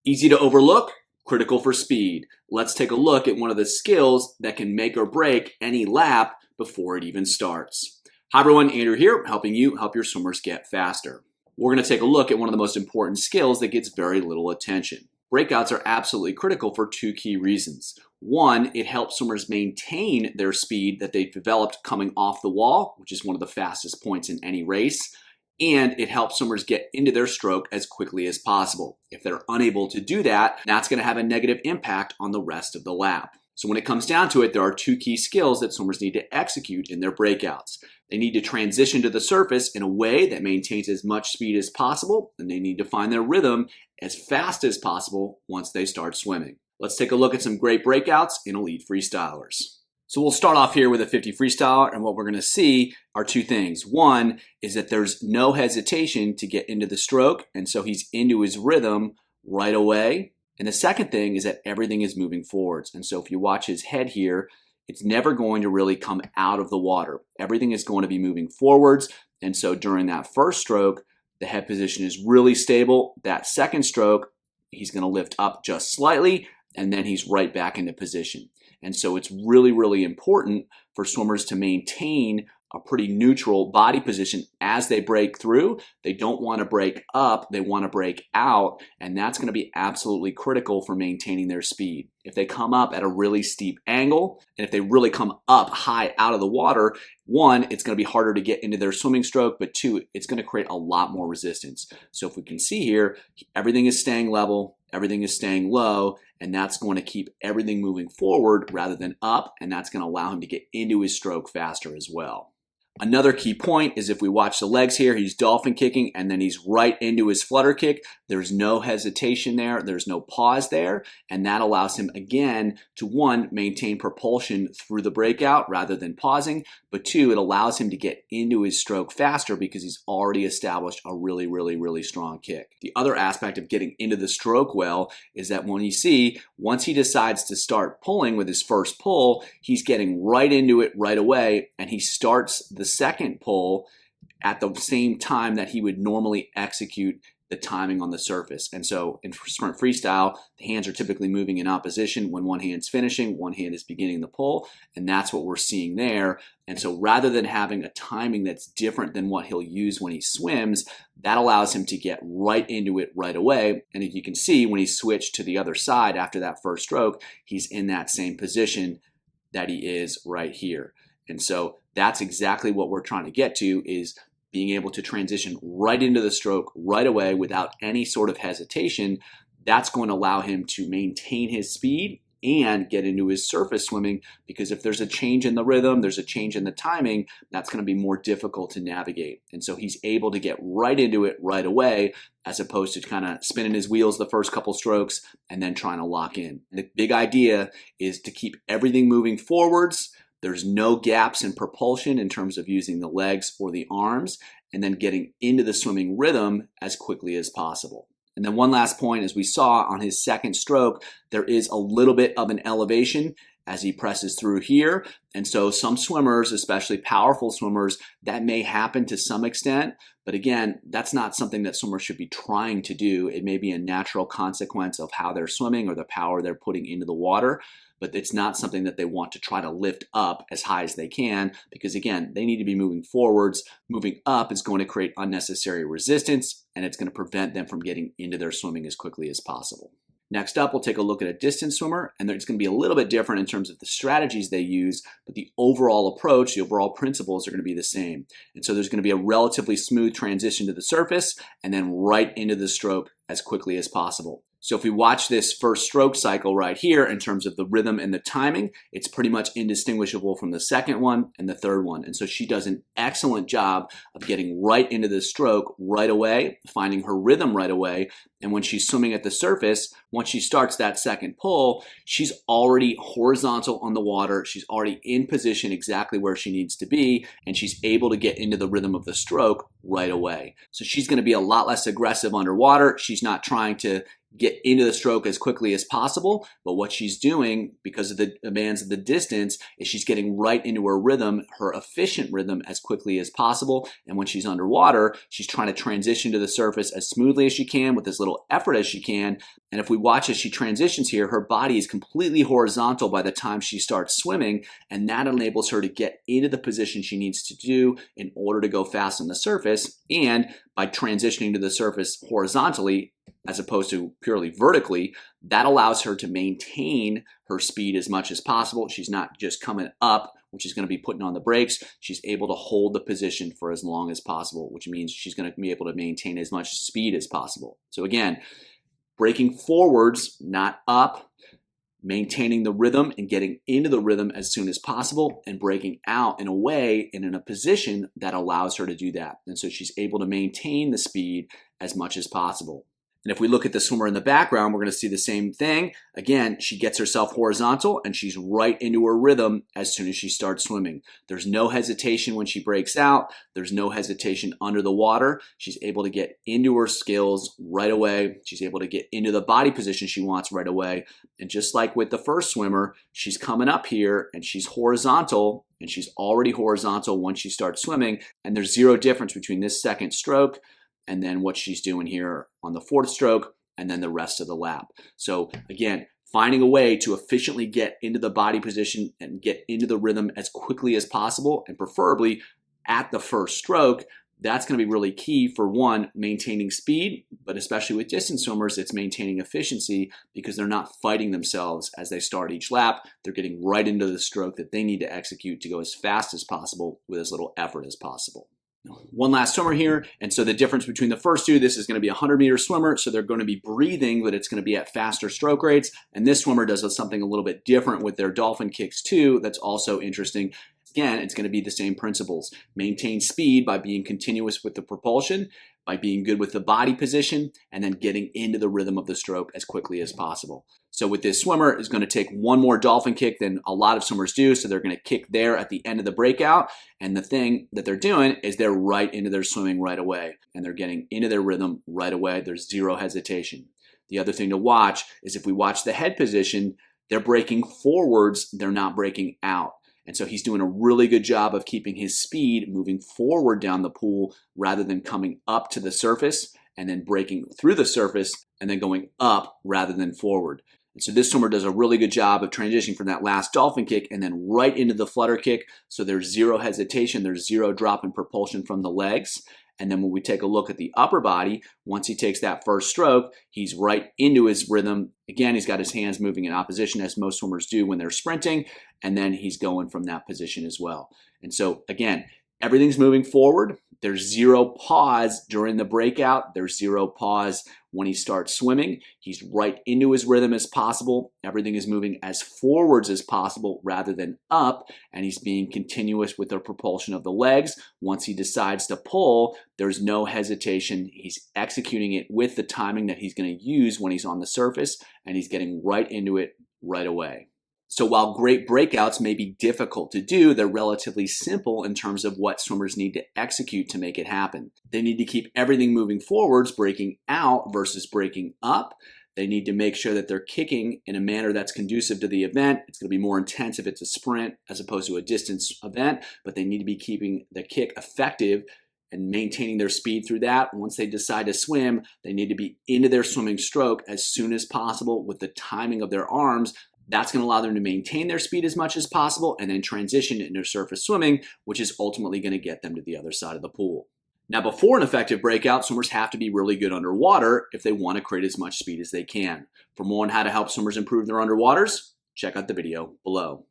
Easy to overlook, critical for speed. Let's take a look at one of the skills that can make or break any lap before it even starts. Hi everyone, Andrew here, helping you help your swimmers get faster. We're going to take a look at one of the most important skills that gets very little attention. Breakouts are absolutely critical for two key reasons. One, it helps swimmers maintain their speed that they've developed coming off the wall, which is one of the fastest points in any race. And it helps swimmers get into their stroke as quickly as possible. If they're unable to do that, that's going to have a negative impact on the rest of the lap. So when it comes down to it, there are two key skills that swimmers need to execute in their breakouts. They need to transition to the surface in a way that maintains as much speed as possible, and they need to find their rhythm as fast as possible once they start swimming. Let's take a look at some great breakouts in elite freestylers. So we'll start off here with a 50 freestyle, and what we're going to see are two things. One is that there's no hesitation to get into the stroke, and so he's into his rhythm right away. And the second thing is that everything is moving forwards. And so if you watch his head here, it's never going to really come out of the water. Everything is going to be moving forwards. And so during that first stroke, the head position is really stable. That second stroke, he's going to lift up just slightly, and then he's right back into position. And so it's really, really important for swimmers to maintain a pretty neutral body position as they break through. They don't want to break up, they want to break out, and that's going to be absolutely critical for maintaining their speed. If they come up at a really steep angle, and if they really come up high out of the water, one, it's going to be harder to get into their swimming stroke, but two, it's going to create a lot more resistance. So if we can see here, everything is staying level, everything is staying low, and that's going to keep everything moving forward rather than up, and that's going to allow him to get into his stroke faster as well. Another key point is if we watch the legs here, he's dolphin kicking and then he's right into his flutter kick. There's no hesitation there. There's no pause there. And that allows him, again, to one, maintain propulsion through the breakout rather than pausing. But two, it allows him to get into his stroke faster because he's already established a really, really, really strong kick. The other aspect of getting into the stroke well is that when you see, once he decides to start pulling with his first pull, he's getting right into it right away, and he starts the second pull at the same time that he would normally execute the timing on the surface. And so in sprint freestyle, the hands are typically moving in opposition. When one hand's finishing, one hand is beginning the pull, and that's what we're seeing there. And so rather than having a timing that's different than what he'll use when he swims, that allows him to get right into it right away. And as you can see, when he switched to the other side after that first stroke, he's in that same position that he is right here. And so that's exactly what we're trying to get to, is being able to transition right into the stroke right away without any sort of hesitation. That's going to allow him to maintain his speed and get into his surface swimming, because if there's a change in the rhythm, there's a change in the timing, that's going to be more difficult to navigate. And so he's able to get right into it right away, as opposed to kind of spinning his wheels the first couple strokes and then trying to lock in. The big idea is to keep everything moving forwards. There's no gaps in propulsion in terms of using the legs or the arms, and then getting into the swimming rhythm as quickly as possible. And then one last point, as we saw on his second stroke, there is a little bit of an elevation as he presses through here. And so some swimmers, especially powerful swimmers, that may happen to some extent. But again, that's not something that swimmers should be trying to do. It may be a natural consequence of how they're swimming or the power they're putting into the water. But it's not something that they want to try to lift up as high as they can, because again, they need to be moving forwards. Moving up is going to create unnecessary resistance, and it's going to prevent them from getting into their swimming as quickly as possible. Next up, we'll take a look at a distance swimmer, and it's going to be a little bit different in terms of the strategies they use, but the overall approach, the overall principles are going to be the same. And so there's going to be a relatively smooth transition to the surface and then right into the stroke as quickly as possible. So if we watch this first stroke cycle right here in terms of the rhythm and the timing, it's pretty much indistinguishable from the second one and the third one. And so she does an excellent job of getting right into the stroke right away, finding her rhythm right away. And when she's swimming at the surface, once she starts that second pull, she's already horizontal on the water. She's already in position exactly where she needs to be, and she's able to get into the rhythm of the stroke right away. So she's going to be a lot less aggressive underwater. She's not trying to get into the stroke as quickly as possible, but what she's doing, because of the demands of the distance, is she's getting right into her rhythm, her efficient rhythm, as quickly as possible. And when she's underwater, she's trying to transition to the surface as smoothly as she can with as little little effort as she can. And if we watch as she transitions here, her body is completely horizontal by the time she starts swimming, and that enables her to get into the position she needs to do in order to go fast on the surface. And by transitioning to the surface horizontally as opposed to purely vertically, that allows her to maintain her speed as much as possible. She's not just coming up, which is going to be putting on the brakes. She's able to hold the position for as long as possible, which means she's going to be able to maintain as much speed as possible. So again, braking forwards, not up, maintaining the rhythm and getting into the rhythm as soon as possible, and breaking out in a way and in a position that allows her to do that. And so she's able to maintain the speed as much as possible. And if we look at the swimmer in the background, we're going to see the same thing. Again, she gets herself horizontal and she's right into her rhythm as soon as she starts swimming. There's no hesitation when she breaks out. There's no hesitation under the water. She's able to get into her skills right away. She's able to get into the body position she wants right away. And just like with the first swimmer, she's coming up here and she's horizontal, and she's already horizontal once she starts swimming. And there's zero difference between this second stroke and then what she's doing here on the fourth stroke, and then the rest of the lap. So again, finding a way to efficiently get into the body position and get into the rhythm as quickly as possible, and preferably at the first stroke, that's going to be really key for, one, maintaining speed, but especially with distance swimmers, it's maintaining efficiency because they're not fighting themselves as they start each lap. They're getting right into the stroke that they need to execute to go as fast as possible with as little effort as possible. One last swimmer here, and so the difference between the first two, this is going to be a 100-meter swimmer, so they're going to be breathing, but it's going to be at faster stroke rates, and this swimmer does something a little bit different with their dolphin kicks too that's also interesting. Again, it's going to be the same principles. Maintain speed by being continuous with the propulsion, by being good with the body position, and then getting into the rhythm of the stroke as quickly as possible. So with this swimmer, is going to take one more dolphin kick than a lot of swimmers do, so they're going to kick there at the end of the breakout, and the thing that they're doing is they're right into their swimming right away, and they're getting into their rhythm right away. There's zero hesitation. The other thing to watch is if we watch the head position, they're breaking forwards, they're not breaking out. And so he's doing a really good job of keeping his speed moving forward down the pool rather than coming up to the surface and then breaking through the surface and then going up rather than forward. And so this swimmer does a really good job of transitioning from that last dolphin kick and then right into the flutter kick. So there's zero hesitation, there's zero drop in propulsion from the legs. And then when we take a look at the upper body, once he takes that first stroke, he's right into his rhythm. Again, he's got his hands moving in opposition as most swimmers do when they're sprinting, and then he's going from that position as well. And so again, everything's moving forward. There's zero pause during the breakout. There's zero pause when he starts swimming. He's right into his rhythm as possible. Everything is moving as forwards as possible rather than up, and he's being continuous with the propulsion of the legs. Once he decides to pull, there's no hesitation. He's executing it with the timing that he's going to use when he's on the surface, and he's getting right into it right away. So while great breakouts may be difficult to do, they're relatively simple in terms of what swimmers need to execute to make it happen. They need to keep everything moving forwards, breaking out versus breaking up. They need to make sure that they're kicking in a manner that's conducive to the event. It's going to be more intense if it's a sprint as opposed to a distance event, but they need to be keeping the kick effective and maintaining their speed through that. Once they decide to swim, they need to be into their swimming stroke as soon as possible with the timing of their arms. That's going to allow them to maintain their speed as much as possible and then transition into surface swimming, which is ultimately going to get them to the other side of the pool. Now, before an effective breakout, swimmers have to be really good underwater if they want to create as much speed as they can. For more on how to help swimmers improve their underwaters, check out the video below.